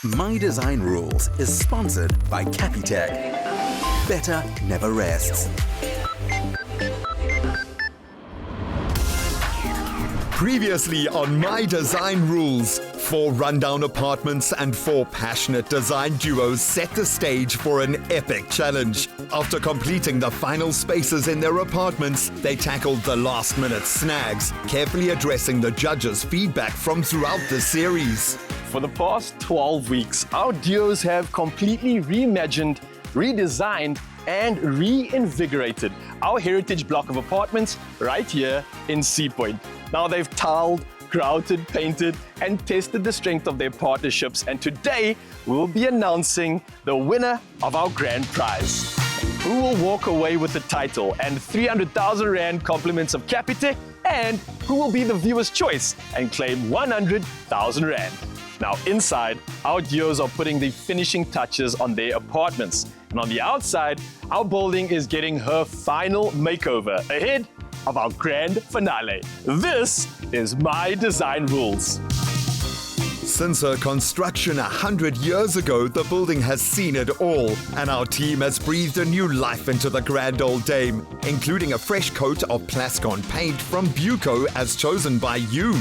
My Design Rules is sponsored by Capitec. Better never rests. Previously on My Design Rules, 4 rundown apartments and 4 passionate design duos set the stage for an epic challenge. After completing the final spaces in their apartments, they tackled the last-minute snags, carefully addressing the judges' feedback from throughout the series. For the past 12 weeks, our duos have completely reimagined, redesigned, and reinvigorated our heritage block of apartments right here in Sea Point. Now they've tiled, grouted, painted, and tested the strength of their partnerships, and today we'll be announcing the winner of our grand prize. Who will walk away with the title and 300,000 Rand compliments of Capitec, and who will be the viewer's choice and claim 100,000 Rand. Now inside, our duos are putting the finishing touches on their apartments. And on the outside, our building is getting her final makeover ahead of our grand finale. This is My Design Rules. Since her construction 100 years ago, the building has seen it all, and our team has breathed a new life into the grand old dame, including a fresh coat of Plascon paint from Buco as chosen by you.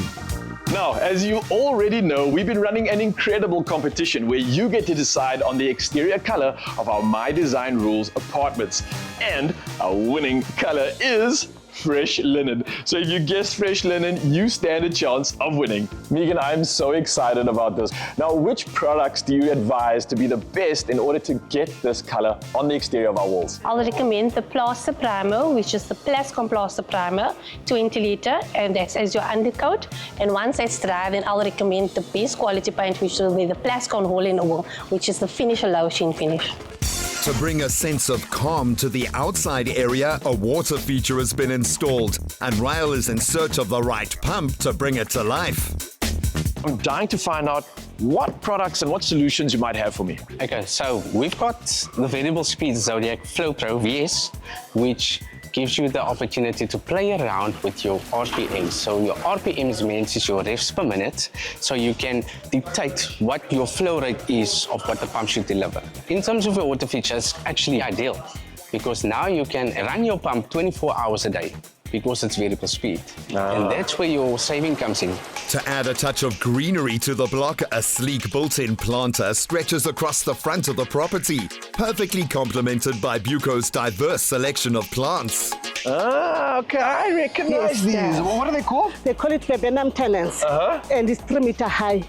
Now, as you already know, we've been running an incredible competition where you get to decide on the exterior color of our My Design Rules apartments. And our winning color is fresh linen. So if you guess fresh linen, you stand a chance of winning. Megan, I'm so excited about this. Now, which products do you advise to be the best in order to get this color on the exterior of our walls? I'll recommend the Plaster Primer, which is the Plascon Plaster Primer, 20 litre, and that's as your undercoat. And once that's dry, then I'll recommend the best quality paint, which will be the Plascon Hole in the Wall, which is the finish, a low sheen finish. To bring a sense of calm to the outside area, a water feature has been installed, and Ryle is in search of the right pump to bring it to life. I'm dying to find out what products and what solutions you might have for me. Okay, so we've got the variable speed Zodiac Flow Pro VS, which gives you the opportunity to play around with your RPMs. So your RPMs means is your revs per minute, so you can dictate what your flow rate is of what the pump should deliver. In terms of your water features, actually ideal, because now you can run your pump 24 hours a day because it's variable speed. And that's where your saving comes in. To add a touch of greenery to the block, a sleek built-in planter stretches across the front of the property, perfectly complemented by Buco's diverse selection of plants. Okay, I recognize these. What are they called? They call it viburnum tenens, and it's 3 meter high,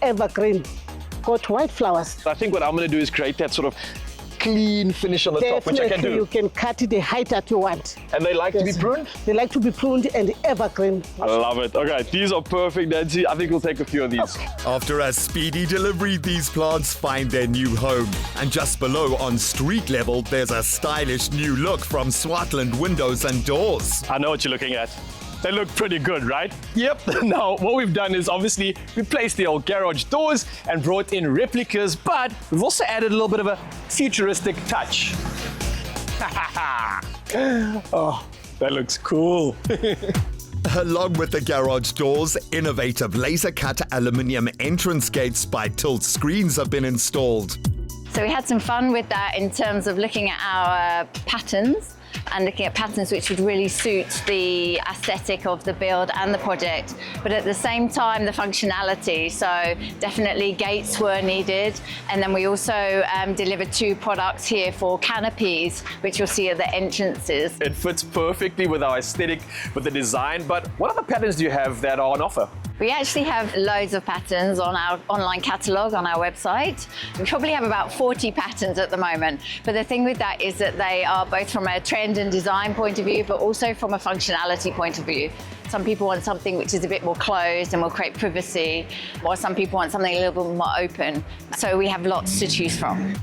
evergreen, got white flowers. I think what I'm going to do is create that sort of clean finish on the top, which I can do. You can cut it the height that you want. And they like to be pruned? They like to be pruned and evergreen. I love it. Okay, these are perfect, Nancy. I think we'll take a few of these. After a speedy delivery, these plants find their new home. And just below, on street level, there's a stylish new look from Swartland Windows and Doors. I know what you're looking at. They look pretty good, right? Yep. Now, what we've done is obviously replaced the old garage doors and brought in replicas, but we've also added a little bit of a futuristic touch. Oh, that looks cool. Along with the garage doors, innovative laser-cut aluminium entrance gates by Tilt Screens have been installed. So we had some fun with that in terms of looking at our patterns and looking at patterns which would really suit the aesthetic of the build and the project, but at the same time the functionality. So definitely gates were needed, and then we also delivered 2 products here for canopies, which you'll see at the entrances. It fits perfectly with our aesthetic, with the design, but what other patterns do you have that are on offer? We actually have loads of patterns on our online catalogue on our website. We probably have about 40 patterns at the moment, but the thing with that is that they are both from a trend and design point of view, but also from a functionality point of view. Some people want something which is a bit more closed and will create privacy, or some people want something a little bit more open. So we have lots to choose from.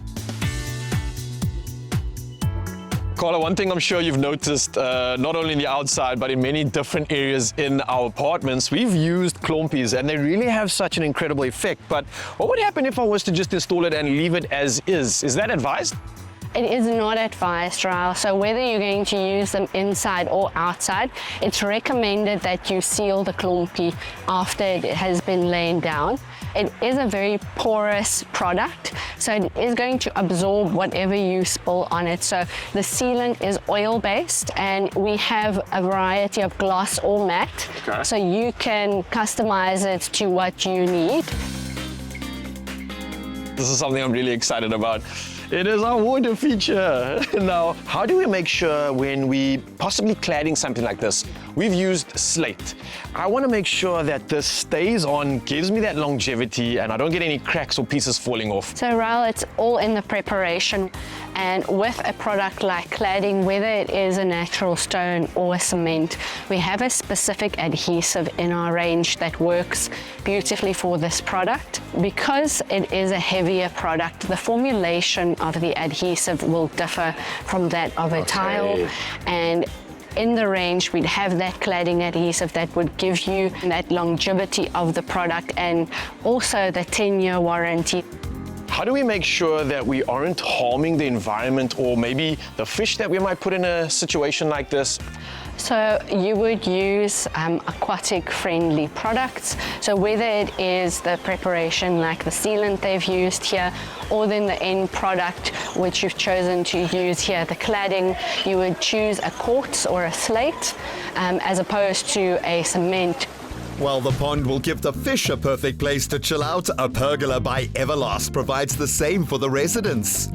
Carla, one thing I'm sure you've noticed, not only in the outside, but in many different areas in our apartments, we've used klompies, and they really have such an incredible effect. But what would happen if I was to just install it and leave it as is? Is that advised? It is not advised, Raul. So whether you're going to use them inside or outside, it's recommended that you seal the klompi after it has been laid down. It is a very porous product, so it is going to absorb whatever you spill on it. So the sealant is oil-based, and we have a variety of gloss or matte, so you can customize it to what you need. This is something I'm really excited about. It is our water feature. Now, how do we make sure when we possibly cladding something like this, we've used slate? I want to make sure that this stays on, gives me that longevity, and I don't get any cracks or pieces falling off. So Raul, it's all in the preparation. And with a product like cladding, whether it is a natural stone or a cement, we have a specific adhesive in our range that works beautifully for this product. Because it is a heavier product, the formulation of the adhesive will differ from that of a tile. And in the range, we'd have that cladding adhesive that would give you that longevity of the product and also the 10-year warranty. How do we make sure that we aren't harming the environment or maybe the fish that we might put in a situation like this? So you would use aquatic friendly products. So whether it is the preparation like the sealant they've used here, or then the end product which you've chosen to use here, the cladding, you would choose a quartz or a slate as opposed to a cement. While the pond will give the fish a perfect place to chill out, a pergola by Everlast provides the same for the residents.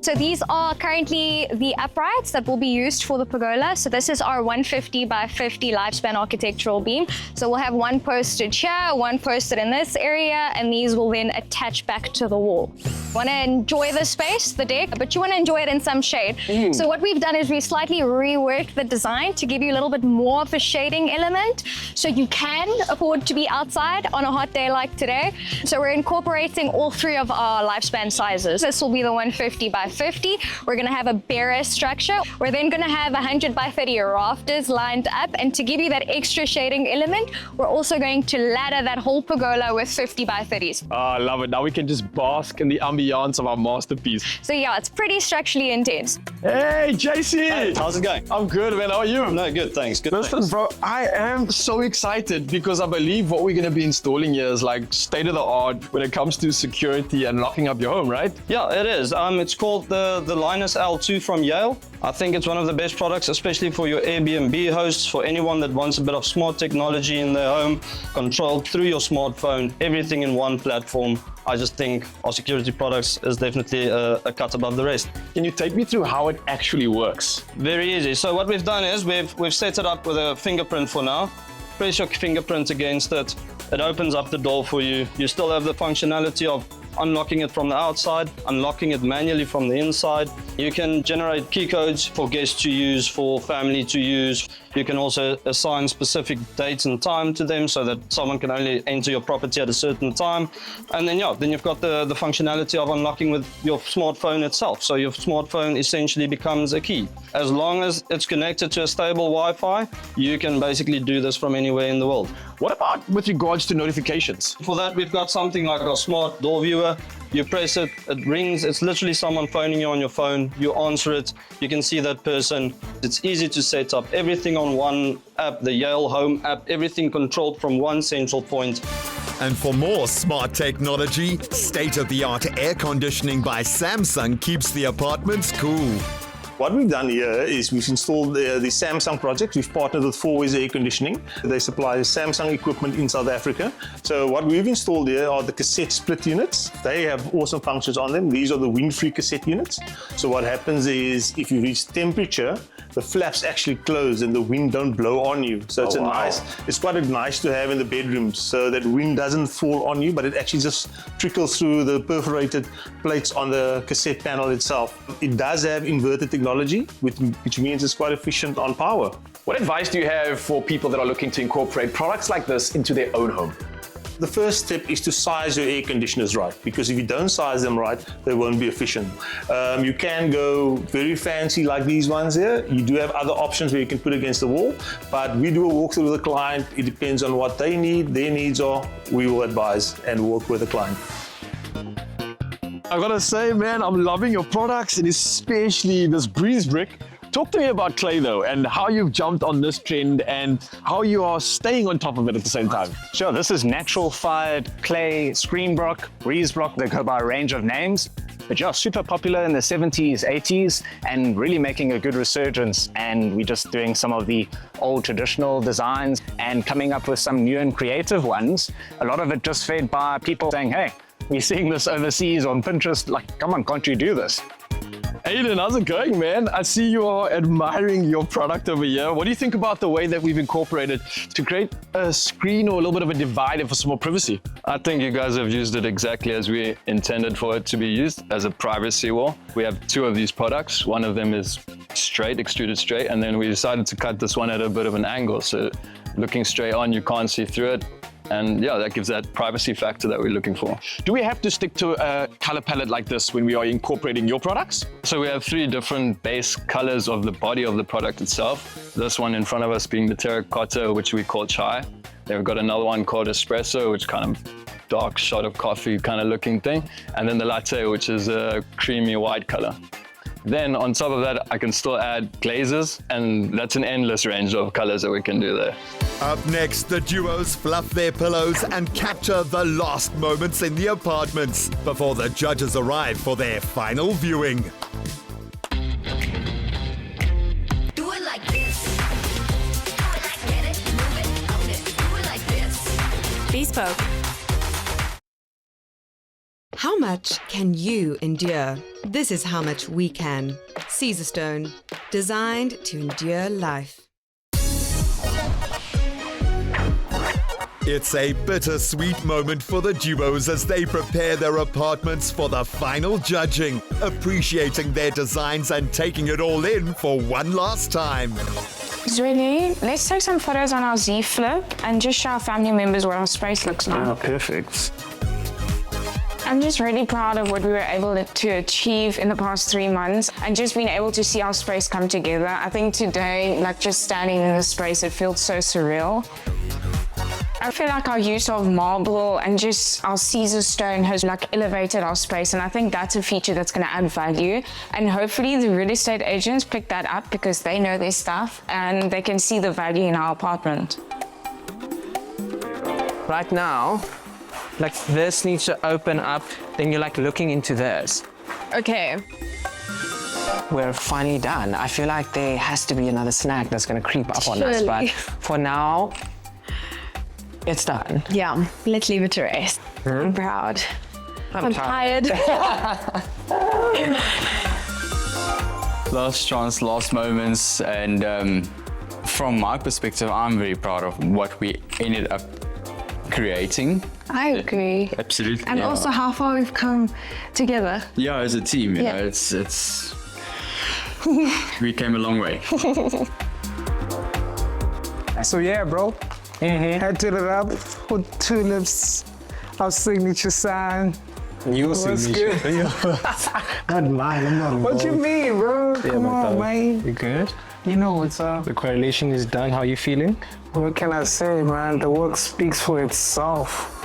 So these are currently the uprights that will be used for the pergola. So this is our 150 by 50 lifespan architectural beam. So we'll have one posted here, one posted in this area, and these will then attach back to the wall. Want to enjoy the space, the deck, but you want to enjoy it in some shade. So what we've done is we slightly reworked the design to give you a little bit more of a shading element, so you can afford to be outside on a hot day like today. So we're incorporating all three of our lifespan sizes. This will be the 150 by 50. We're going to have a barrier structure. We're then going to have 100 by 30 rafters lined up, and to give you that extra shading element, we're also going to ladder that whole pergola with 50 by 30s. Oh, I love it. Now we can just bask in the ambiance of our masterpiece. So yeah, it's pretty structurally intense. Hey, JC! Hey, how's it going? I'm good, man. How are you? No, good, thanks. Good. Listen, thanks. bro, I am so excited because I believe what we're going to be installing here is like state of the art when it comes to security and locking up your home, right? Yeah, it is. It's called the Linus L2 from Yale. I think it's one of the best products, especially for your Airbnb hosts, for anyone that wants a bit of smart technology in their home, controlled through your smartphone, everything in one platform. I just think our security products is definitely a cut above the rest. Can you take me through how it actually works? Very easy. So what we've done is we've set it up with a fingerprint for now. Press your fingerprint against it. It opens up the door for you. You still have the functionality of unlocking it from the outside, unlocking it manually from the inside. You can generate key codes for guests to use, for family to use. You can also assign specific dates and time to them so that someone can only enter your property at a certain time. And then, then you've got the functionality of unlocking with your smartphone itself. So your smartphone essentially becomes a key. As long as it's connected to a stable Wi-Fi, you can basically do this from anywhere in the world. What about with regards to notifications? For that, we've got something like our smart door viewer. You press it, it rings. It's literally someone phoning you on your phone. You answer it, you can see that person. It's easy to set up. Everything on one app, the Yale Home app, everything controlled from one central point. And for more smart technology, state-of-the-art air conditioning by Samsung keeps the apartments cool. What we've done here is we've installed the Samsung project. We've partnered with 4Ways Air Conditioning. They supply Samsung equipment in South Africa. So what we've installed here are the cassette split units. They have awesome functions on them. These are the wind-free cassette units. So what happens is if you reach temperature, the flaps actually close and the wind don't blow on you. So it's it's quite nice to have in the bedrooms so that wind doesn't fall on you, but it actually just trickles through the perforated plates on the cassette panel itself. It does have inverter technology, which means it's quite efficient on power. What advice do you have for people that are looking to incorporate products like this into their own home? The first step is to size your air conditioners right, because if you don't size them right, they won't be efficient. You can go very fancy like these ones here. You do have other options where you can put against the wall, but we do a walkthrough with the client. It depends on what they need, their needs are. We will advise and work with the client. I gotta say, man, I'm loving your products, and especially this breeze brick. Talk to me about clay though, and how you've jumped on this trend and how you are staying on top of it at the same time. Sure, this is natural fired clay, screen block, breeze block. They go by a range of names. But yeah, super popular in the 70s, 80s, and really making a good resurgence. And we're just doing some of the old traditional designs and coming up with some new and creative ones. A lot of it just fed by people saying, hey, we're seeing this overseas on Pinterest. Like, come on, can't you do this? Aiden, how's it going, man? I see you are admiring your product over here. What do you think about the way that we've incorporated to create a screen or a little bit of a divider for some more privacy? I think you guys have used it exactly as we intended for it to be used, as a privacy wall. We have two of these products. One of them is straight, extruded straight, and then we decided to cut this one at a bit of an angle. So looking straight on, you can't see through it. And yeah, that gives that privacy factor that we're looking for. Do we have to stick to a color palette like this when we are incorporating your products? So we have three different base colors of the body of the product itself. This one in front of us being the terracotta, which we call chai. Then we've got another one called espresso, which kind of dark shot of coffee kind of looking thing. And then the latte, which is a creamy white color. Then on top of that, I can still add glazes, and that's an endless range of colors that we can do there. Up next, the duos fluff their pillows and capture the last moments in the apartments before the judges arrive for their final viewing. Do it like this. Do it like get it, move it, own it. Do it like this. Bespoke. How much can you endure? This is how much we can. Caesarstone, designed to endure life. It's a bittersweet moment for the duos as they prepare their apartments for the final judging, appreciating their designs and taking it all in for one last time. Zweli, let's take some photos on our Z Flip and just show our family members what our space looks like. Oh, perfect. I'm just really proud of what we were able to achieve in the past 3 months and just being able to see our space come together. I think today, like just standing in the space, it feels so surreal. I feel like our use of marble and just our Caesarstone has like elevated our space, and I think that's a feature that's going to add value, and hopefully the real estate agents pick that up because they know their stuff and they can see the value in our apartment. Right now, like this needs to open up, then you're like looking into this. Okay. We're finally done. I feel like there has to be another snack that's going to creep up on us, but for now, it's done. Yeah, let's leave it to rest. I'm proud. I'm tired. Last chance, last moments, and from my perspective, I'm very proud of what we ended up creating. I agree. Absolutely. And also how far we've come together. Yeah, as a team, you know, it's we came a long way. So yeah, bro. Had to it up with tulips, our signature sign. Your signature? Not mine, I'm not involved. What you mean, bro? Come on, man. You good? You know what's up. The correlation is done. How you feeling? What can I say, man? The work speaks for itself.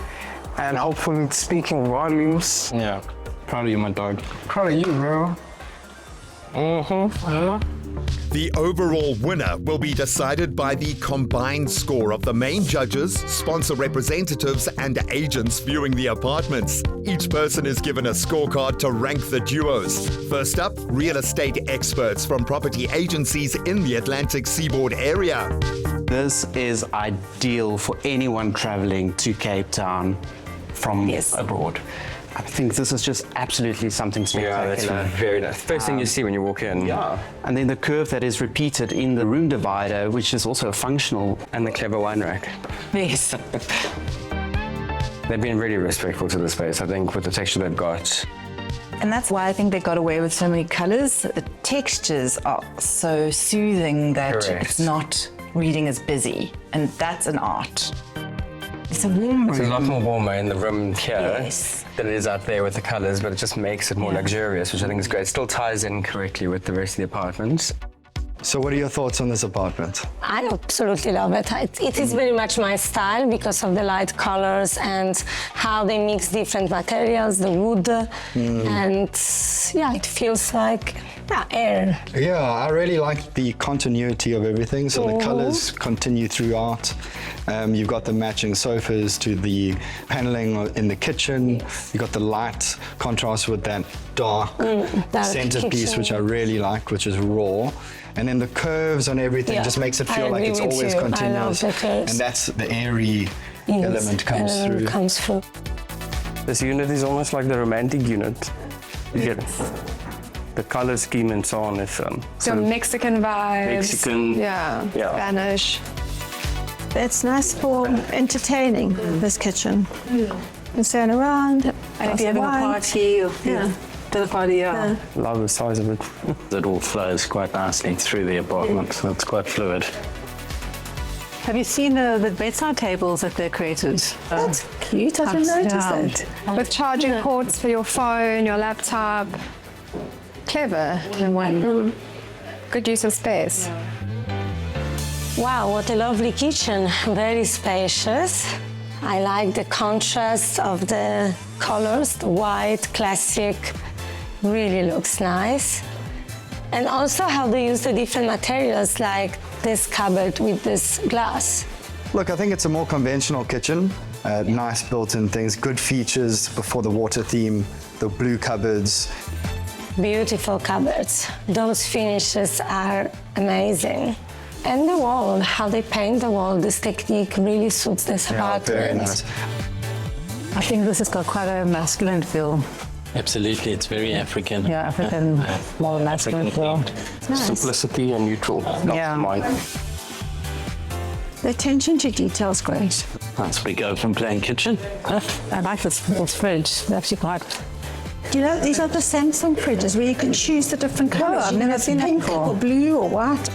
And hopefully it's speaking volumes. Yeah. Proud of you, my dog. Proud of you, bro. The overall winner will be decided by the combined score of the main judges, sponsor representatives, and agents viewing the apartments. Each person is given a scorecard to rank the duos. First up, real estate experts from property agencies in the Atlantic Seaboard area. This is ideal for anyone traveling to Cape Town from abroad. I think this is just absolutely something spectacular. Yeah, that's very nice. First thing you see when you walk in. Yeah. And then the curve that is repeated in the room divider, which is also functional. And the clever wine rack. Yes. They've been really respectful to the space, I think, with the texture they've got. And that's why I think they got away with so many colors. The textures are so soothing that it's not reading as busy. And that's an art. It's a warm room. It's a lot more warmer in the room here than it is out there with the colors, but it just makes it more luxurious, which I think is great. It still ties in correctly with the rest of the apartments. So what are your thoughts on this apartment? I absolutely love it. It is very much my style because of the light colors and how they mix different materials, the wood, and yeah, it feels like air. Yeah, I really like the continuity of everything. So the colors continue throughout. You've got the matching sofas to the paneling in the kitchen. You've got the light contrast with that dark centerpiece, which I really like, which is raw. And then the curves on everything just makes it feel like it's always continuous. And that's the airy element comes through. This unit is almost like the romantic unit. You get the color scheme and so on is so Mexican vibes. Mexican. Yeah. Spanish. It's nice for entertaining, this kitchen. And stand around. And if you're having a party or dinner party, Love the size of it. It all flows quite nicely through the apartment, so it's quite fluid. Have you seen the bedside tables that they're created? That's cute, I didn't notice that. With charging ports for your phone, your laptop. Clever in one. Good use of space. Wow, what a lovely kitchen. Very spacious. I like the contrast of the colors, the white, classic, really looks nice. And also how they use the different materials like this cupboard with this glass. Look, I think it's a more conventional kitchen. Nice built-in things, good features for the water theme, the blue cupboards. Beautiful cupboards. Those finishes are amazing. And the wall, how they paint the wall, this technique really suits this apartment. Very nice. I think this has got quite a masculine feel. Absolutely, it's very African. Yeah, African, more masculine feel. Nice. Simplicity and neutral. Mine. The attention to detail is great. That's we go from plain kitchen. I like this fridge, it's actually quite. Do you know, these are the Samsung fridges where you can choose the different colours. I've never seen pink or blue or white.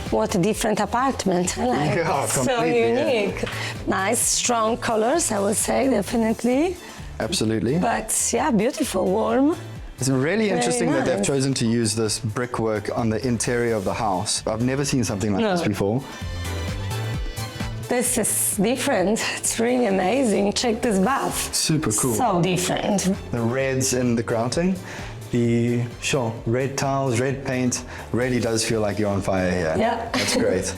What a different apartment. I like Yeah, so unique. Nice, strong colors, I would say, definitely. Absolutely. But yeah, beautiful, warm. It's really Very interesting that they've nice. chosen to use this brickwork on the interior of the house. I've never seen something like this before. This is different. It's really amazing. Check this bath. Super cool. So different. The reds in the grouting, the red tiles, red paint, really does feel like you're on fire here. Yeah. That's great.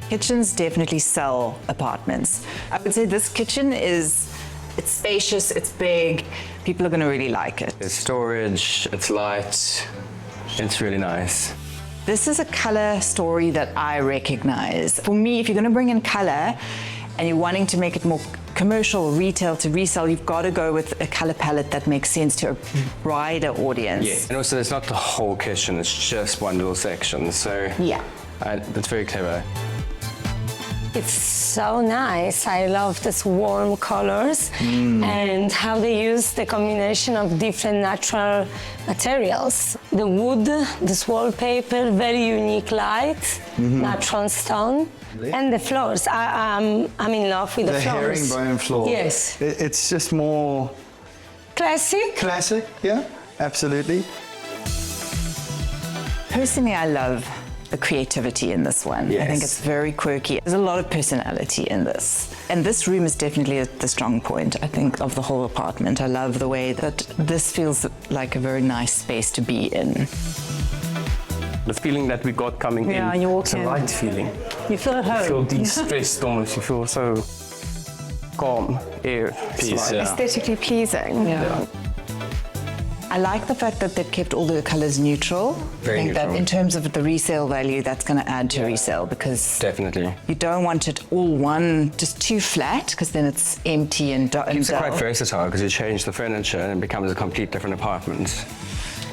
Kitchens definitely sell apartments. I would say this kitchen it's spacious, it's big, people are going to really like it. It's storage, it's light, it's really nice. This is a color story that I recognize. For me, if you're going to bring in color and you're wanting to make it more commercial, retail to resell, you've got to go with a color palette that makes sense to a wider audience. Yeah, and also it's not the whole kitchen, it's just one little section, so yeah, that's very clever. It's so nice. I love this warm colors and how they use the combination of different natural materials. The wood, this wallpaper, very unique light, natural stone. And the floors. I'm in love with the floors. The herringbone floor. Yes. It's just more... Classic? Classic, yeah, absolutely. Personally, I love the creativity in this one. Yes. I think it's very quirky. There's a lot of personality in this. And this room is definitely the strong point, I think, of the whole apartment. I love the way that this feels like a very nice space to be in. The feeling that we got coming in, you walk it's a in. light feeling. You feel at home. You feel de-stressed almost, you feel so calm, air, peace, Aesthetically pleasing. Yeah. I like the fact that they've kept all the colours neutral. Very I think neutral. that in terms of the resale value, that's going to add to resale because Definitely. you don't want it all one, just too flat, because then it's empty and dull. It's quite versatile because you change the furniture and it becomes a complete different apartment.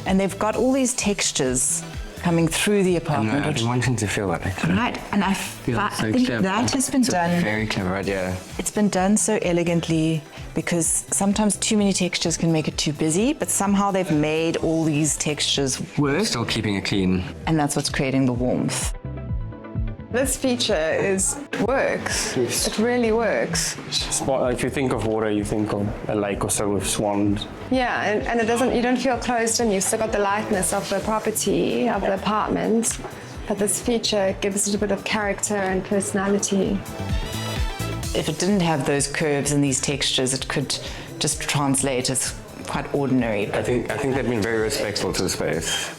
And they've got all these textures coming through the apartment. I've been wanting to feel that actually. Right, and I think clever. that has been It's done. a very clever idea. It's been done so elegantly because sometimes too many textures can make it too busy, but somehow they've made all these textures work. Still keeping it clean. And that's what's creating the warmth. This feature works. It really works. If you think of water, you think of a lake or so with swans. Yeah, and it doesn't. You don't feel closed in. You've still got the lightness of the property, of the apartment, but this feature gives it a bit of character and personality. If it didn't have those curves and these textures, it could just translate as quite ordinary. I think they've been very respectful to the space.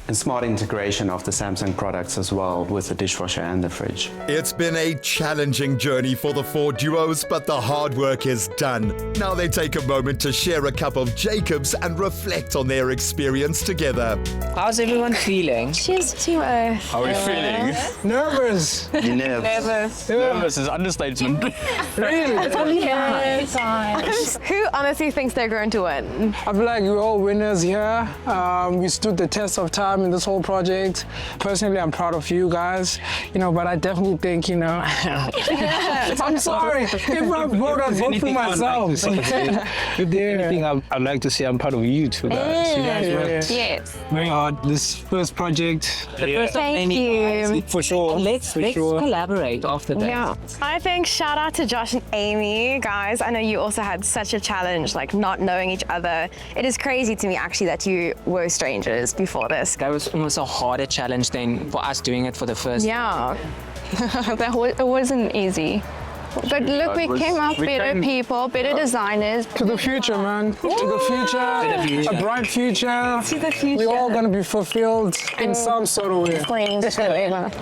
And smart integration of the Samsung products as well with the dishwasher and the fridge. It's been a challenging journey for the four duos, but the hard work is done. Now they take a moment to share a cup of Jacobs and reflect on their experience together. How's everyone feeling? Cheers to How are we feeling? Nervous. Nervous is understatement. Really? It's only nice. Who honestly thinks they're going to win? I feel like we're all winners here. We stood the test of time in this whole project. Personally, I'm proud of you guys, but I definitely think, I'm sorry. If I vote, I vote for myself. If there's anything I'd like to say, I'm proud of you two guys. You guys worked Yes. very hard. This first project. Thank you. For sure. Let's collaborate after that. Yeah. I think shout out to Josh and Amy, guys. I know you also had such a challenge, like not knowing each other. It is crazy to me actually that you were strangers before this. That was almost a harder challenge than for us doing it for the first time. Yeah. It wasn't easy. But look, we came up better people, better designers. To the future, man. To the future. A bright future. To the future. We're all going to be fulfilled in some sort of way.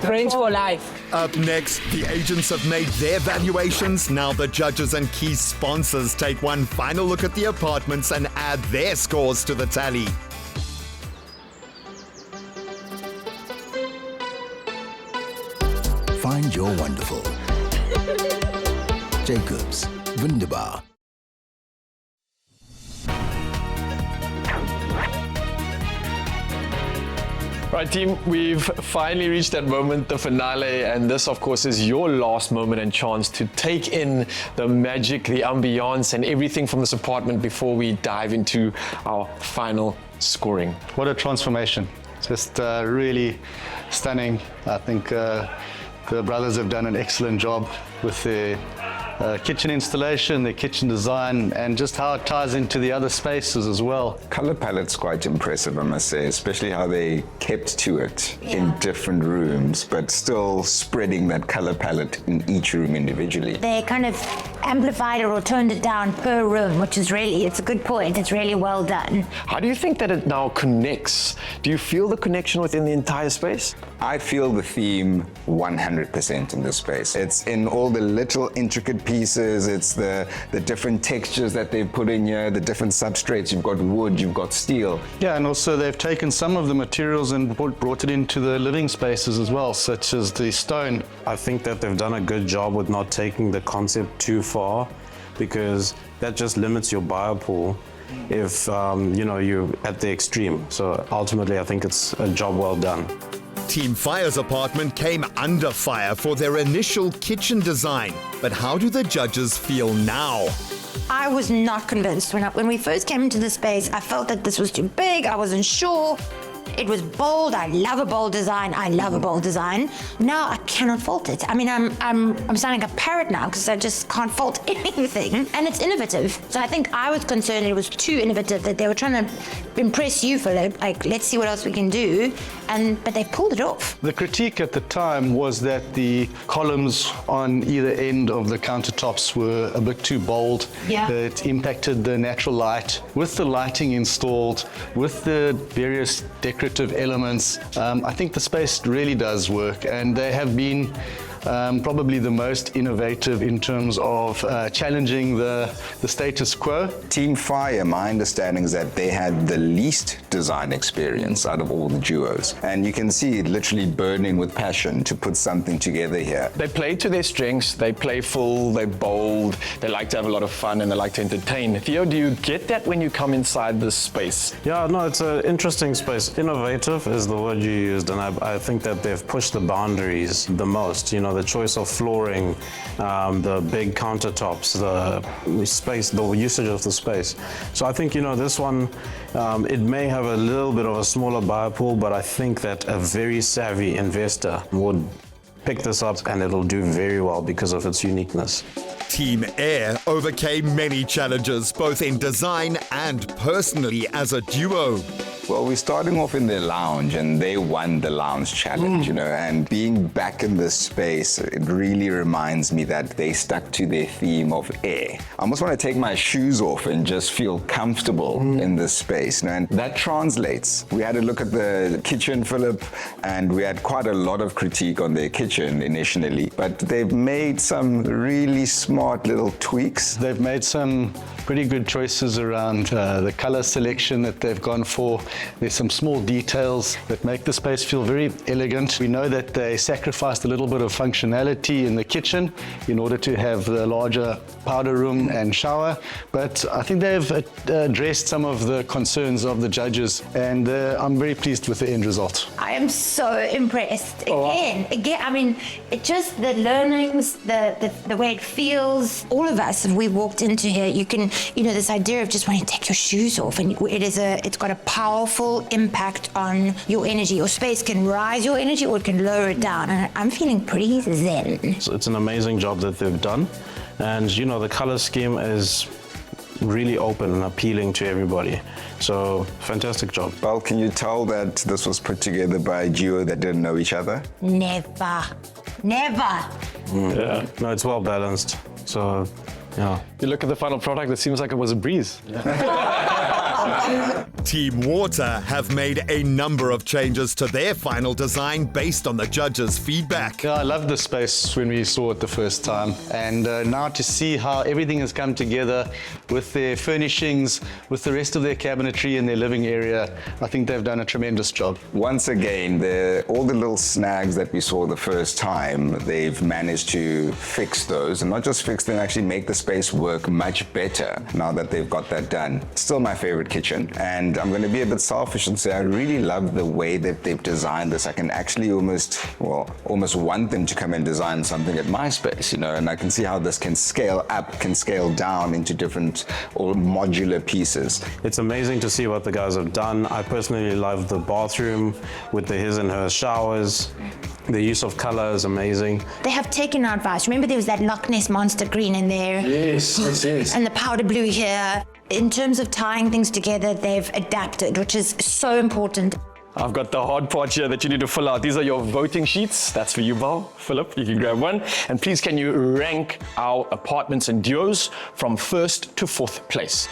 Friends for life. Up next, the agents have made their valuations. Now the judges and key sponsors take one final look at the apartments and add their scores to the tally. Find your wonderful. Jacobs, wunderbar. Right, team, we've finally reached that moment, the finale, and this, of course, is your last moment and chance to take in the magic, the ambiance, and everything from this apartment before we dive into our final scoring. What a transformation. Just really stunning. I think the brothers have done an excellent job with their kitchen installation, their kitchen design, and just how it ties into the other spaces as well. Color palette's quite impressive, I must say, especially how they kept to it in different rooms, but still spreading that color palette in each room individually. They kind of amplified it or toned it down per room, which is really, it's a good point. It's really well done. How do you think that it now connects? Do you feel the connection within the entire space? I feel the theme 100% in this space. It's in all the little intricate pieces, it's the different textures that they've put in here, the different substrates. You've got wood, you've got steel. Yeah, and also they've taken some of the materials and brought it into the living spaces as well, such as the stone. I think that they've done a good job with not taking the concept too far, because that just limits your buyer pool if you're at the extreme. So ultimately, I think it's a job well done. Team Fire's apartment came under fire for their initial kitchen design. But how do the judges feel now? I was not convinced. When we first came into the space, I felt that this was too big. I wasn't sure. It was bold. I love a bold design. Now I cannot fault it. I mean, I'm sounding like a parrot now because I just can't fault anything. And it's innovative. So I think I was concerned it was too innovative, that they were trying to impress you, Philip. Like, let's see what else we can do. But they pulled it off. The critique at the time was that the columns on either end of the countertops were a bit too bold. Yeah. It impacted the natural light. With the lighting installed, with the various decorative elements, I think the space really does work, and they have been probably the most innovative in terms of challenging the status quo. Team Fire, my understanding is that they had the least design experience out of all the duos. And you can see it literally burning with passion to put something together here. They play to their strengths, they play full, they're bold, they like to have a lot of fun and they like to entertain. Theo, do you get that when you come inside this space? Yeah, no, it's an interesting space. Innovative is the word you used, and I think that they've pushed the boundaries the most. The choice of flooring, the big countertops, the space, the usage of the space. So I think, this one, it may have a little bit of a smaller buyer pool, but I think that a very savvy investor would pick this up and it'll do very well because of its uniqueness. Team Air overcame many challenges, both in design and personally as a duo. Well, we're starting off in the lounge and they won the lounge challenge, you know, and being back in this space, it really reminds me that they stuck to their theme of air. I almost want to take my shoes off and just feel comfortable in this space, you know, and that translates. We had a look at the kitchen, Philip, and we had quite a lot of critique on their kitchen initially, but they've made some really smart little tweaks. They've made some pretty good choices around the color selection that they've gone for. There's some small details that make the space feel very elegant. We know that they sacrificed a little bit of functionality in the kitchen in order to have the larger powder room and shower, but I think they've addressed some of the concerns of the judges, and I'm very pleased with the end result. I am so impressed. Again, I mean, it just, the learnings, the way it feels, all of us, if we walked into here, you can, you know, this idea of just wanting to take your shoes off, and it's got a powerful impact on your energy. Your space can rise your energy or it can lower it down, and I'm feeling pretty zen. So it's an amazing job that they've done, and you know, the color scheme is really open and appealing to everybody. So fantastic job. Well, can you tell that this was put together by a duo that didn't know each other? Never. Yeah. No, it's well balanced. So, yeah. You look at the final product, it seems like it was a breeze. Team Water have made a number of changes to their final design based on the judges' feedback. Yeah, I loved the space when we saw it the first time, and now to see how everything has come together with their furnishings, with the rest of their cabinetry and their living area, I think they've done a tremendous job. Once again, all the little snags that we saw the first time, they've managed to fix those, and not just fix them, actually make the space work much better now that they've got that done. Still my favorite kitchen, and I'm going to be a bit selfish and say I really love the way that they've designed this. I can actually almost want them to come and design something at my space, you know, and I can see how this can scale up, can scale down into different or modular pieces. It's amazing to see what the guys have done. I personally love the bathroom with the his and her showers. The use of color is amazing. They have taken our advice. Remember, there was that Loch Ness monster green in there? Yes. And the powder blue here. In terms of tying things together, they've adapted, which is so important. I've got the hard part here that you need to fill out. These are your voting sheets. That's for you, Val. Philip, you can grab one. And please, can you rank our apartments and duos from 1st to 4th place?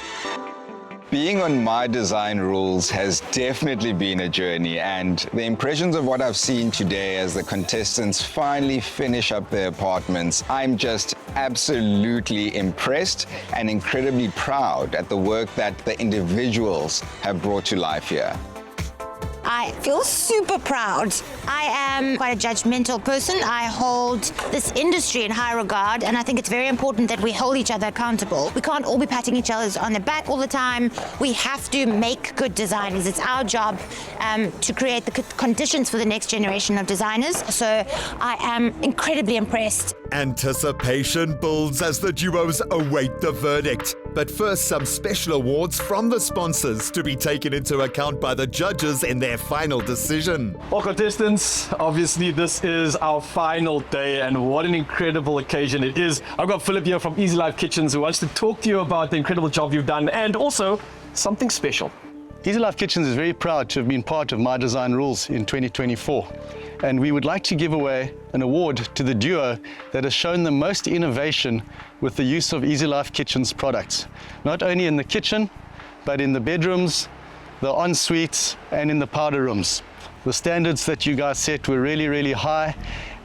Being on My Design Rules has definitely been a journey, and the impressions of what I've seen today as the contestants finally finish up their apartments, I'm just absolutely impressed and incredibly proud at the work that the individuals have brought to life here. I feel super proud. I am quite a judgmental person. I hold this industry in high regard, and I think it's very important that we hold each other accountable. We can't all be patting each other on the back all the time. We have to make good designers. It's our job to create the conditions for the next generation of designers. So I am incredibly impressed. Anticipation builds as the duos await the verdict. But first, some special awards from the sponsors to be taken into account by the judges in their final decision. Well, contestants, obviously this is our final day, and what an incredible occasion it is. I've got Philip here from Easy Life Kitchens who wants to talk to you about the incredible job you've done and also something special. Easy Life Kitchens is very proud to have been part of My Design Rules in 2024. And we would like to give away an award to the duo that has shown the most innovation with the use of Easy Life Kitchens products, not only in the kitchen, but in the bedrooms, the en-suites, and in the powder rooms. The standards that you guys set were really, really high,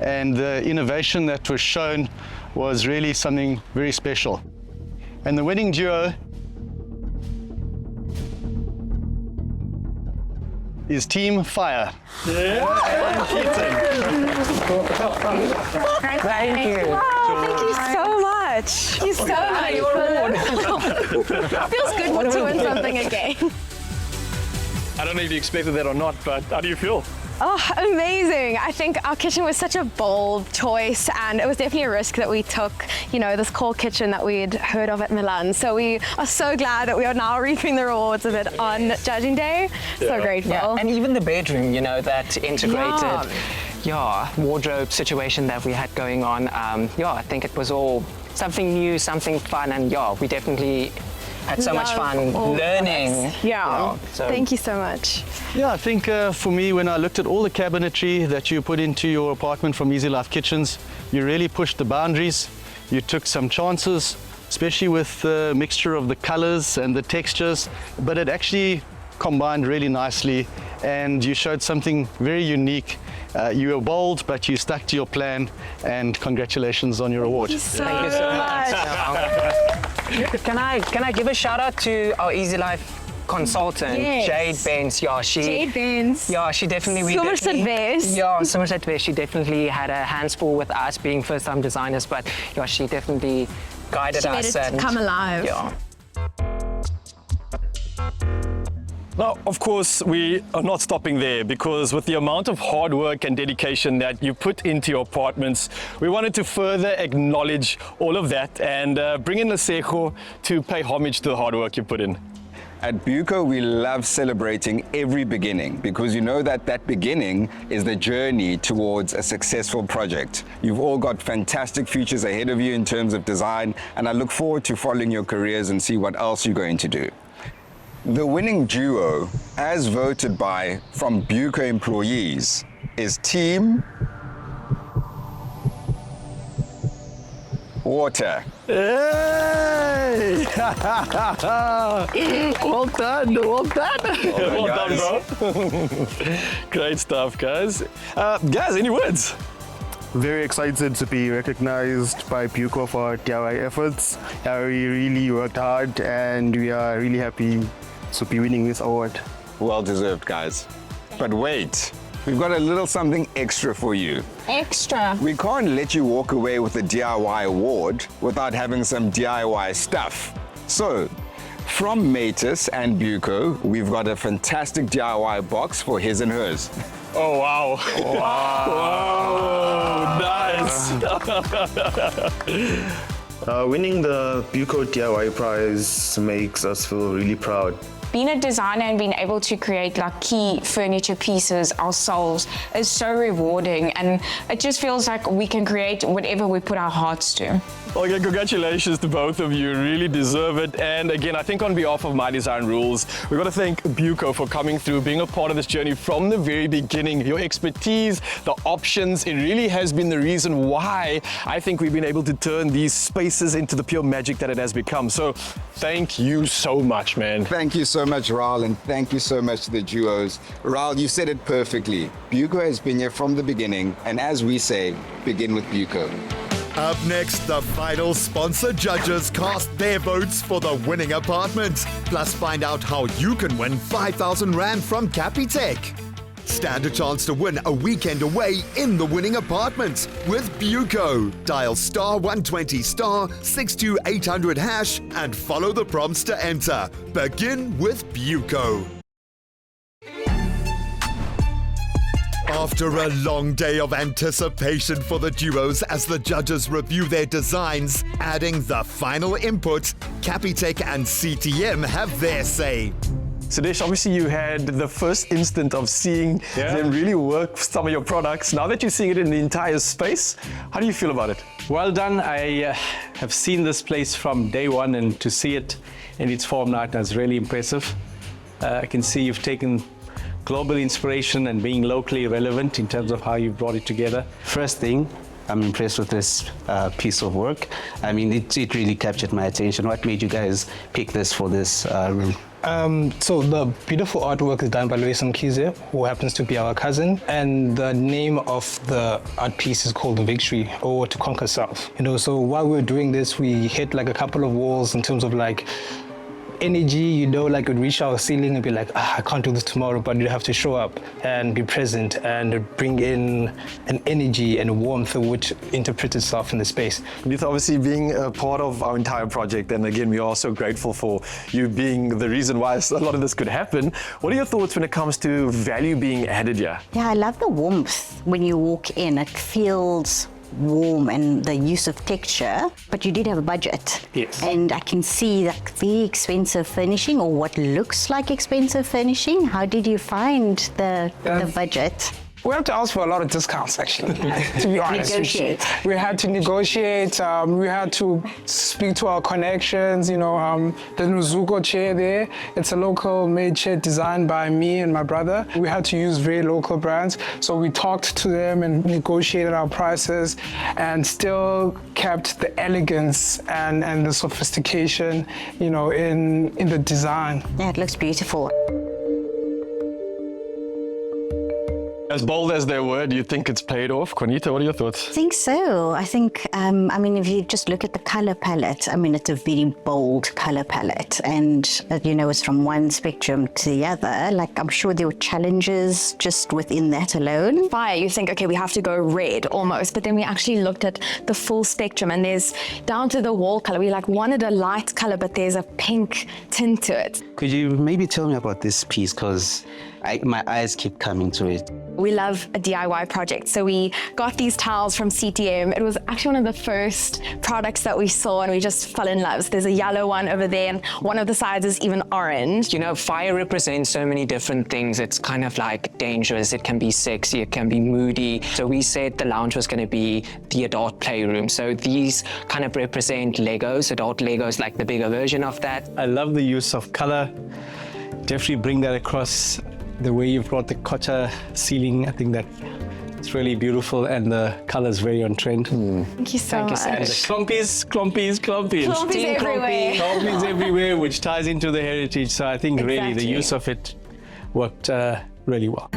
and the innovation that was shown was really something very special. And the winning duo is Team Fire. Thank you. Wow, thank you so much. Thank you so much. Feels good to win something again. I don't know if you expected that or not, but how do you feel? Oh, amazing. I think our kitchen was such a bold choice, and it was definitely a risk that we took, you know, this cold kitchen that we'd heard of at Milan. So we are so glad that we are now reaping the rewards of it on judging day. So grateful. Yeah, and even the bedroom, you know, that integrated. wardrobe situation that we had going on. I think it was all something new, something fun, and we definitely had so much fun learning. Thank you so much. Yeah, I think for me, when I looked at all the cabinetry that you put into your apartment from Easy Life Kitchens, you really pushed the boundaries. You took some chances, especially with the mixture of the colors and the textures, but it actually combined really nicely, and you showed something very unique. You were bold, but you stuck to your plan, and congratulations on your award. Thank you so much. Can I give a shout out to our Easy Life consultant, Jade Benz. Jade Benz. She definitely... Somerset West. Somerset West. She definitely had a hands full with us being first-time designers, but she definitely guided us. She made it come alive. Now, of course, we are not stopping there, because with the amount of hard work and dedication that you put into your apartments, we wanted to further acknowledge all of that and bring in Lesego to pay homage to the hard work you put in. At Buco, we love celebrating every beginning, because you know that beginning is the journey towards a successful project. You've all got fantastic futures ahead of you in terms of design, and I look forward to following your careers and see what else you're going to do. The winning duo, as voted by from Buco employees, is Team Water. Hey! Well done, well done. Well done, bro. Great stuff, guys. Guys, any words? Very excited to be recognized by Buco for our DIY efforts. We really worked hard, and we are really happy to be winning this award. Well deserved, guys. But wait, we've got a little something extra for you. Extra? We can't let you walk away with the DIY award without having some DIY stuff. So, from Matus and Buco, we've got a fantastic DIY box for his and hers. Oh, wow. Wow. Nice. Winning the Buco DIY prize makes us feel really proud. Being a designer and being able to create like key furniture pieces ourselves is so rewarding, and it just feels like we can create whatever we put our hearts to. Okay, congratulations to both of you. Really deserve it. And again, I think on behalf of My Design Rules, we've got to thank Buco for coming through, being a part of this journey from the very beginning. Your expertise, the options, it really has been the reason why I think we've been able to turn these spaces into the pure magic that it has become. So thank you so much, man. Thank you so much, Raul, and thank you so much to the duos. Raul, you said it perfectly. Buco has been here from the beginning, and as we say, begin with Buco. Up next, the final sponsor judges cast their votes for the winning apartment. Plus, find out how you can win 5,000 Rand from Capitec. Stand a chance to win a weekend away in the winning apartment with Buco. Dial *120 *62800# and follow the prompts to enter. Begin with Buco. After a long day of anticipation for the duos as the judges review their designs, adding the final input, Capitec and CTM have their say. Sudesh, obviously you had the first instant of seeing them really work some of your products. Now that you're seeing it in the entire space, how do you feel about it? Well done. I have seen this place from day one, and to see it in its form now is really impressive. I can see you've taken global inspiration and being locally relevant in terms of how you brought it together. First thing, I'm impressed with this piece of work. I mean, it really captured my attention. What made you guys pick this for this room? So the beautiful artwork is done by Luis Mkhize, who happens to be our cousin, and the name of the art piece is called The Victory, or To Conquer Self. So while we were doing this, we hit like a couple of walls in terms of like energy, like we'd reach our ceiling and be like, I can't do this tomorrow, but you have to show up and be present and bring in an energy and a warmth which interprets itself in the space. With obviously being a part of our entire project, and again, we are so grateful for you being the reason why a lot of this could happen. What are your thoughts when it comes to value being added here? Yeah, I love the warmth when you walk in. It feels warm, and the use of texture, but you did have a budget. Yes. And I can see like very expensive furnishing, or what looks like expensive furnishing. How did you find the budget? We have to ask for a lot of discounts, actually, to be honest. Negotiate. We had to negotiate. We had to speak to our connections. You know, the Nuzuko chair there, it's a local made chair designed by me and my brother. We had to use very local brands. So we talked to them and negotiated our prices and still kept the elegance and the sophistication, you know, in the design. Yeah, it looks beautiful. As bold as they were, do you think it's paid off? Juanita, what are your thoughts? I think so. I think, I mean, if you just look at the color palette, I mean, it's a very bold color palette. And, you know, it's from one spectrum to the other. Like, I'm sure there were challenges just within that alone. Fire, you think, okay, we have to go red almost, but then we actually looked at the full spectrum and there's down to the wall color. We like wanted a light color, but there's a pink tint to it. Could you maybe tell me about this piece? Because my eyes keep coming to it. We love a DIY project, so we got these tiles from CTM. It was actually one of the first products that we saw and we just fell in love. So there's a yellow one over there and one of the sides is even orange. You know, fire represents so many different things. It's kind of like dangerous, it can be sexy, it can be moody. So we said the lounge was going to be the adult playroom. So these kind of represent Legos, adult Legos, like the bigger version of that. I love the use of color. Definitely bring that across. The way you've brought the Kocha ceiling, I think that it's really beautiful and the color is very on trend. Thank you so much. And the clumpies. Clumpies everywhere. Clumpies everywhere, which ties into the heritage. So I think really the use of it worked really well.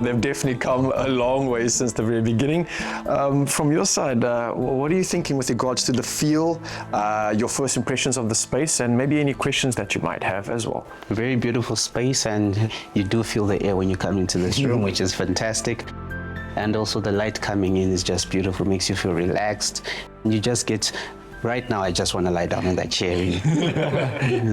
They've definitely come a long way since the very beginning. From your side, what are you thinking with regards to the feel, your first impressions of the space, and maybe any questions that you might have as well? Very beautiful space, and you do feel the air when you come into this room, which is fantastic. And also the light coming in is just beautiful, makes you feel relaxed. You just get, right now I just want to lie down on that chair.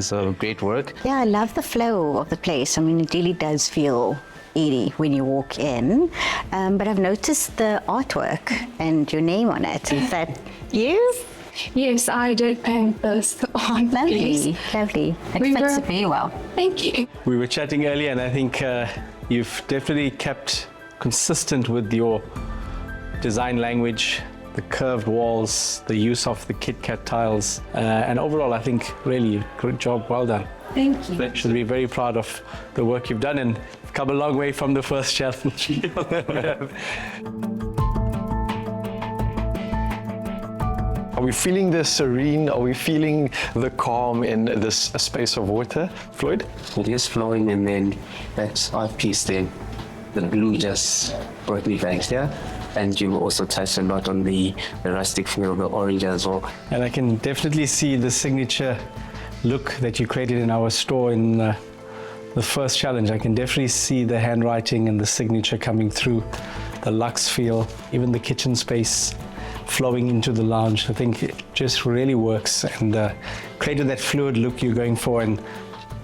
So great work. Yeah, I love the flow of the place. I mean, it really does feel eerie when you walk in, but I've noticed the artwork and your name on it. Is that you? Yes, I did paint this on. Lovely, lovely. It fits it very well. Thank you. We were chatting earlier, and I think you've definitely kept consistent with your design language, the curved walls, the use of the Kit Kat tiles, and overall, I think really good job, well done. Thank you. You should be very proud of the work you've done and come a long way from the first challenge. Are we feeling the serene? Are we feeling the calm in this space of water, Floyd? It is flowing, and then that art piece there, the blue just brought me back here. And you also touched a lot on the rustic feel, the orange as well. And I can definitely see the signature look that you created in our store in the first challenge. I can definitely see the handwriting and the signature coming through, the luxe feel, even the kitchen space flowing into the lounge. I think it just really works and created that fluid look you're going for, and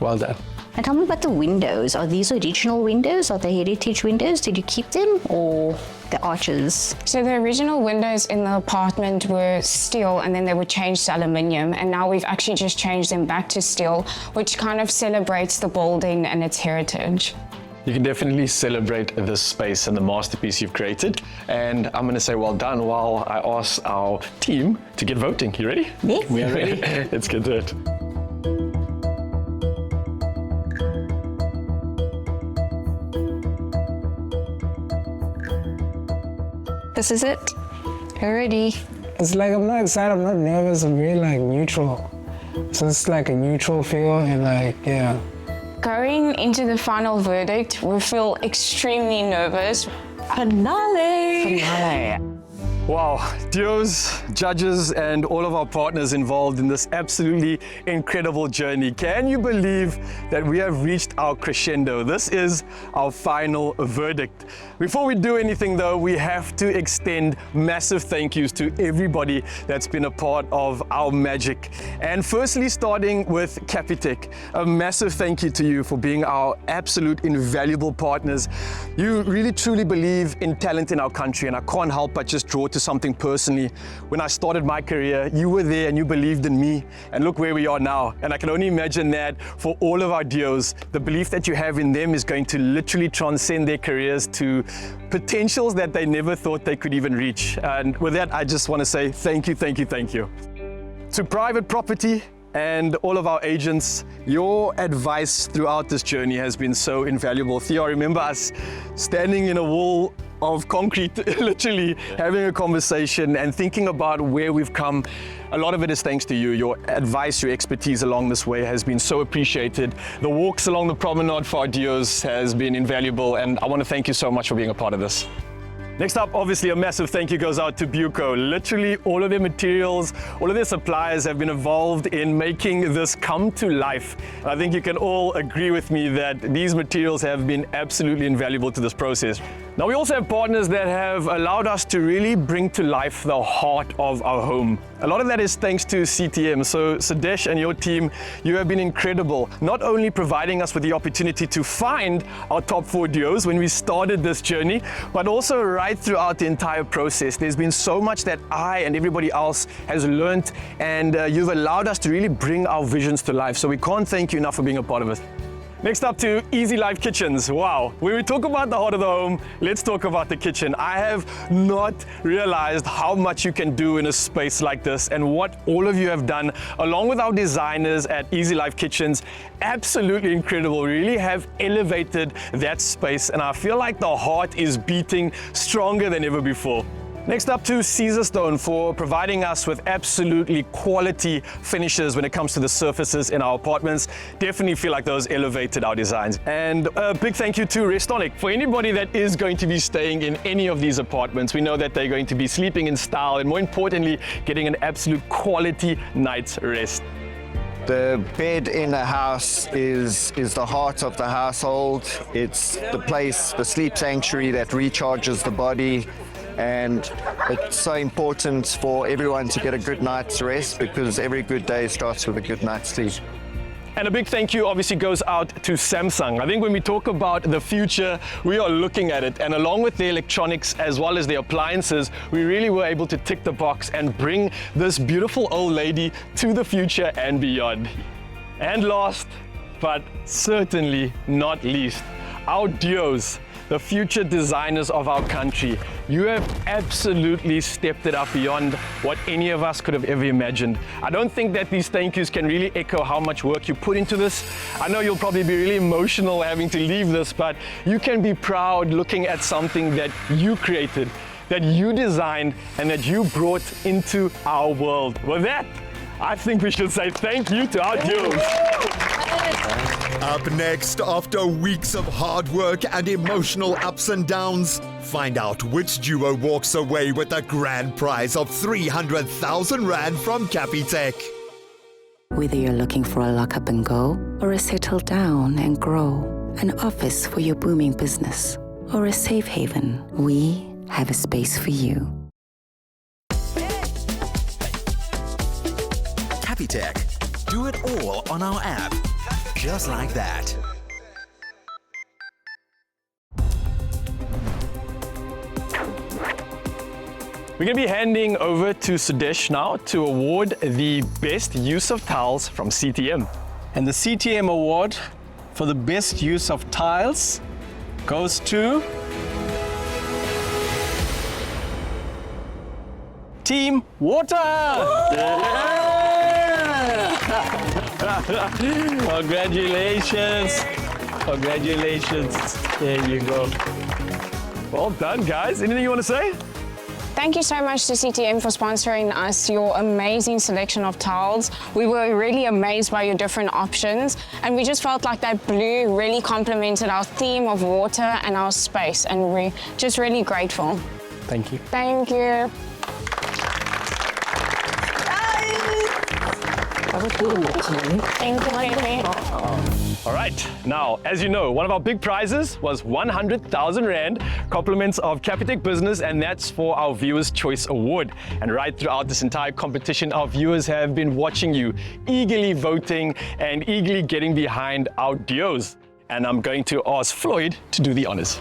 well done. And tell me about the windows. Are these original windows? Are they heritage windows? Did you keep them, or the arches? So the original windows in the apartment were steel, and then they were changed to aluminium, and now we've actually just changed them back to steel, which kind of celebrates the building and its heritage. You can definitely celebrate this space and the masterpiece you've created. And I'm going to say well done while I ask our team to get voting. You ready? Yes. We are ready. Let's get to it. This is it. Already. It's like I'm not excited, I'm not nervous, I'm really like neutral. So it's like a neutral feel and like, yeah. Going into the final verdict, we feel extremely nervous. Finale. Wow, duos, judges, and all of our partners involved in this absolutely incredible journey. Can you believe that we have reached our crescendo? This is our final verdict. Before we do anything though, we have to extend massive thank yous to everybody that's been a part of our magic. And firstly, starting with Capitec, a massive thank you to you for being our absolute invaluable partners. You really truly believe in talent in our country, and I can't help but just draw to to something personally. When I started my career, you were there and you believed in me, and look where we are now. And I can only imagine that for all of our duos, the belief that you have in them is going to literally transcend their careers to potentials that they never thought they could even reach. And with that, I just want to say thank you, thank you, thank you. To Private Property and all of our agents, your advice throughout this journey has been so invaluable. Theo, I remember us standing in a wall of concrete, literally having a conversation and thinking about where we've come. A lot of it is thanks to you. Your advice, your expertise along this way has been so appreciated. The walks along the promenade for our duos has been invaluable, and I want to thank you so much for being a part of this. Next up, obviously, a massive thank you goes out to Buco. Literally, all of their materials, all of their suppliers have been involved in making this come to life. I think you can all agree with me that these materials have been absolutely invaluable to this process. Now, we also have partners that have allowed us to really bring to life the heart of our home. A lot of that is thanks to CTM. So, Sadesh and your team, you have been incredible. Not only providing us with the opportunity to find our top 4 duos when we started this journey, but also right throughout the entire process. There's been so much that I and everybody else has learned, and you've allowed us to really bring our visions to life. So we can't thank you enough for being a part of it. Next up to Easy Life Kitchens. Wow, when we talk about the heart of the home, let's talk about the kitchen. I have not realized how much you can do in a space like this, and what all of you have done along with our designers at Easy Life Kitchens. Absolutely incredible. We really have elevated that space, and I feel like the heart is beating stronger than ever before. Next up to Caesarstone for providing us with absolutely quality finishes when it comes to the surfaces in our apartments. Definitely feel like those elevated our designs. And a big thank you to Restonic for anybody that is going to be staying in any of these apartments. We know that they're going to be sleeping in style and, more importantly, getting an absolute quality night's rest. The bed in a house is the heart of the household. It's the place, the sleep sanctuary that recharges the body. And it's so important for everyone to get a good night's rest, because every good day starts with a good night's sleep. And a big thank you obviously goes out to Samsung. I think when we talk about the future, we are looking at it, and along with the electronics as well as the appliances, we really were able to tick the box and bring this beautiful old lady to the future and beyond. And last, but certainly not least, our duos, the future designers of our country. You have absolutely stepped it up beyond what any of us could have ever imagined. I don't think that these thank yous can really echo how much work you put into this. I know you'll probably be really emotional having to leave this, but you can be proud looking at something that you created, that you designed, and that you brought into our world. With that, I think we should say thank you to our duos. Up next, after weeks of hard work and emotional ups and downs, find out which duo walks away with a grand prize of 300,000 Rand from Capitec. Whether you're looking for a lock up and go, or a settle down and grow, an office for your booming business, or a safe haven, we have a space for you. Capitec. Do it all on our app. Just like that. We're going to be handing over to Sudesh now to award the best use of tiles from CTM. And the CTM award for the best use of tiles goes to Team Water! Congratulations. Congratulations. There you go. Well done, guys. Anything you want to say? Thank you so much to CTM for sponsoring us your amazing selection of tiles. We were really amazed by your different options, and we just felt like that blue really complemented our theme of water and our space, and we're just really grateful. Thank you. Thank you. Thank you. All right, now, as you know, one of our big prizes was 100,000 Rand, compliments of Capitec Business, and that's for our Viewers' Choice Award. And right throughout this entire competition, our viewers have been watching you, eagerly voting and eagerly getting behind our duos. And I'm going to ask Floyd to do the honors.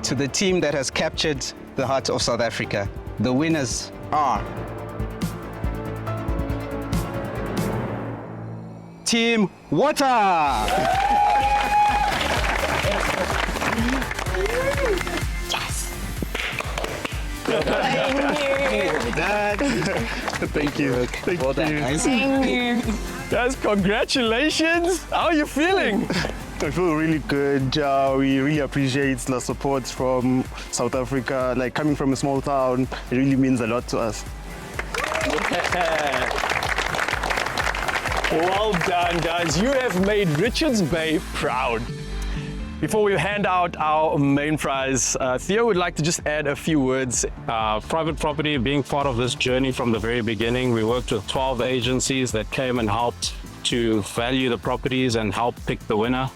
To the team that has captured the heart of South Africa, The winners are Team Water. Thank you. Well done, guys. Thank you. Guys, congratulations. How are you feeling? I feel really good. We really appreciate the support from South Africa. Like coming from a small town, it really means a lot to us. Well done, guys. You have made Richards Bay proud. Before we hand out our main prize, Theo would like to just add a few words. Private property being part of this journey from the very beginning, we worked with 12 agencies that came and helped to value the properties and help pick the winner.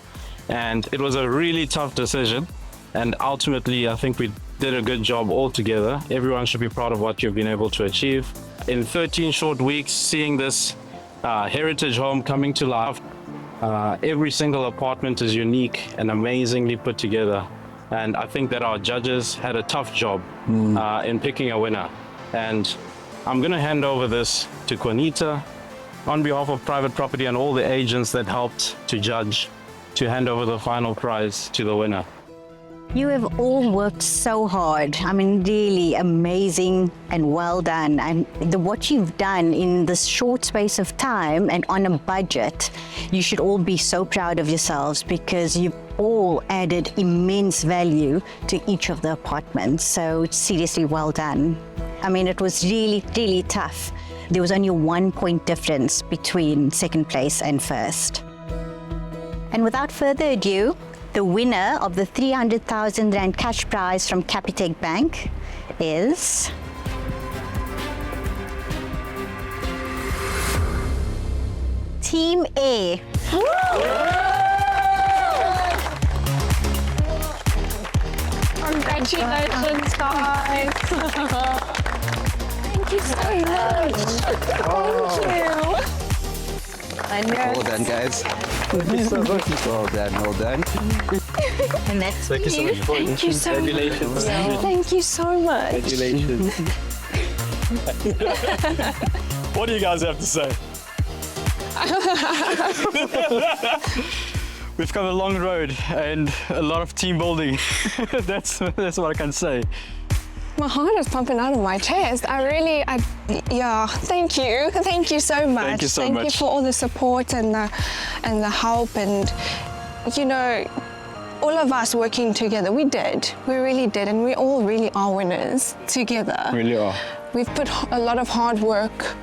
And it was a really tough decision. And ultimately, I think we did a good job all together. Everyone should be proud of what you've been able to achieve. In 13 short weeks, seeing this heritage home coming to life, every single apartment is unique and amazingly put together. And I think that our judges had a tough job in picking a winner. And I'm going to hand over this to Juanita on behalf of Private Property and all the agents that helped to judge, to hand over the final prize to the winner. You have all worked so hard. I mean, really amazing and well done. And what you've done in this short space of time and on a budget, you should all be so proud of yourselves because you've all added immense value to each of the apartments. So seriously well done. I mean, it was really, really tough. There was only a 1 point difference between second place and first. And without further ado, the winner of the 300,000 Rand cash prize from Capitec Bank is Team A. Congratulations, guys. Thank you so much. Thank you. Well done, guys. Thank you so much. Well done, well done. And that's Thank you so much. Thank you so much. Congratulations. Thank you so much. Congratulations. What do you guys have to say? We've come a long road and a lot of team building. That's what I can say. My heart is pumping out of my chest. Yeah, thank you. Thank you so much. Thank you so much. Thank you for all the support and the help and, you know, all of us working together. We really did, and we all really are winners together. Really are. We've put a lot of hard work,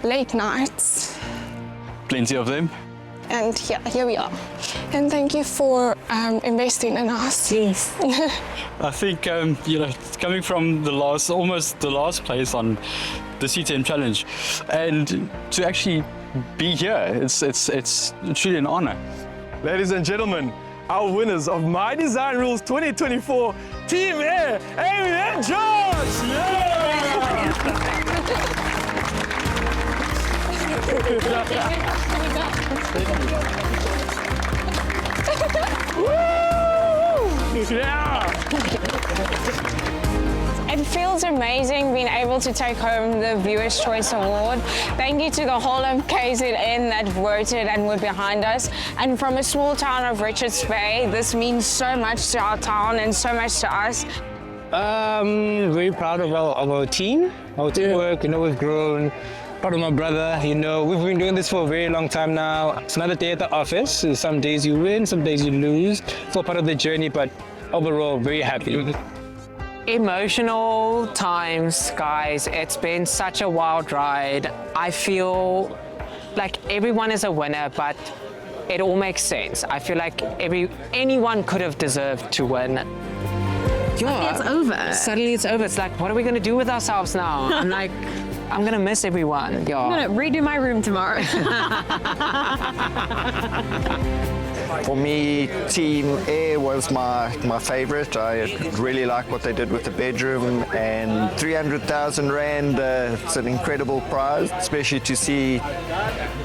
late nights. Plenty of them. And yeah, here we are. And thank you for investing in us. Yes. I think, you know, coming from almost the last place on the C10 Challenge, and to actually be here, it's truly an honor. Ladies and gentlemen, our winners of My Design Rules 2024, Team A, Amy and George! It feels amazing being able to take home the Viewer's Choice Award. Thank you to the whole of KZN that voted and were behind us. And from a small town of Richards Bay, this means so much to our town and so much to us. Very proud of our team, our teamwork. You know, we've grown. Proud of my brother. You know, we've been doing this for a very long time now. It's another day at the office. Some days you win, some days you lose. It's all part of the journey, but overall, very happy. Emotional times, guys. It's been such a wild ride. I feel like everyone is a winner, but it all makes sense. I feel like anyone could have deserved to win. Yeah, it's over. Suddenly it's over. It's like, what are we going to do with ourselves now? I'm going to miss everyone. Yeah. I'm going to redo my room tomorrow. For me, Team A was my favorite. I really like what they did with the bedroom, and 300,000 Rand, it's an incredible prize, especially to see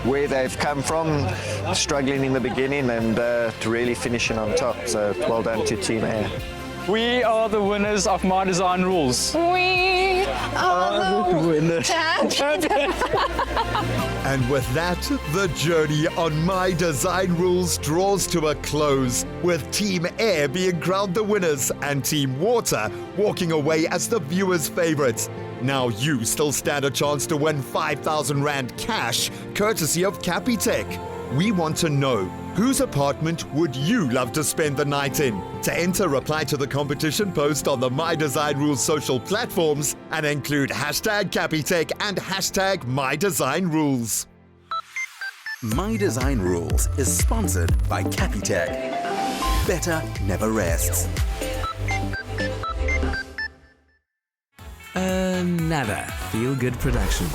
where they've come from, struggling in the beginning and to really finishing on top. So well done to Team A. We are the winners of My Design Rules. We are the winners. And with that, the journey on My Design Rules draws to a close, with Team Air being crowned the winners and Team Water walking away as the viewers' favorites. Now you still stand a chance to win 5,000 Rand cash, courtesy of Capitec. We want to know, whose apartment would you love to spend the night in? To enter, reply to the competition post on the My Design Rules social platforms and include hashtag Capitec and hashtag My Design Rules. My Design Rules is sponsored by Capitec. Better never rests. Another feel-good production.